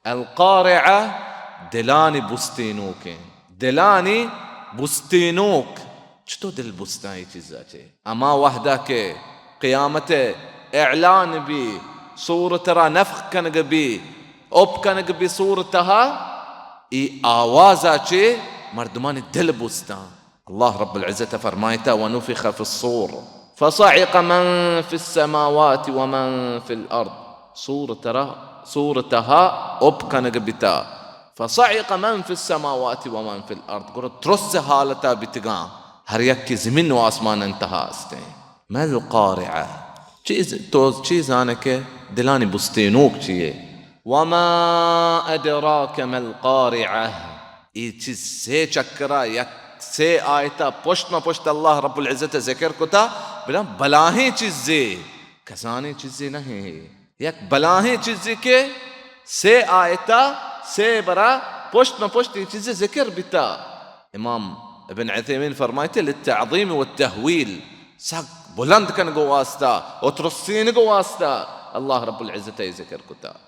القارعة دلانی بستینوک ہیں، دلانی بستینوک چطور دل بستان یہ چیزا چھے اما وحدہ کے قیامت اعلان بھی صورت را نفخ کنگ بھی اوپ کنگ بھی صورتها ای آوازا چھے مردمان دل بستان. اللہ رب العزت فرمائتا ونفخ في الصور فصعق من في السماوات ومن في الأرض صورتها اوپ کنگ بتا فصعق من في السماوات ومن في الأرض گوڑا ترس حالتا بتگاں ہر یک کی زمین و آسمان انتہا استے ہیں. ما القارعہ چیز آنے کے دلانی بستینوک چیئے. وما ادراک ما القارعہ یہ چیز سے چکرا یک سے آیتا پشت میں پشت اللہ رب العزت ذکر کتا بلا بلاہیں چیزیں کسانی چیزیں نہیں یک بلاہیں چیزیں کے سے آیتا سے برا پشت میں پشت یہ چیزیں ذکر بتا. امام ابن عثیمین فرمائتے للتعظیم والتہویل سک بلند کن گو واسطہ اترسین گو واسطہ اللہ رب العزت ذکر کتا.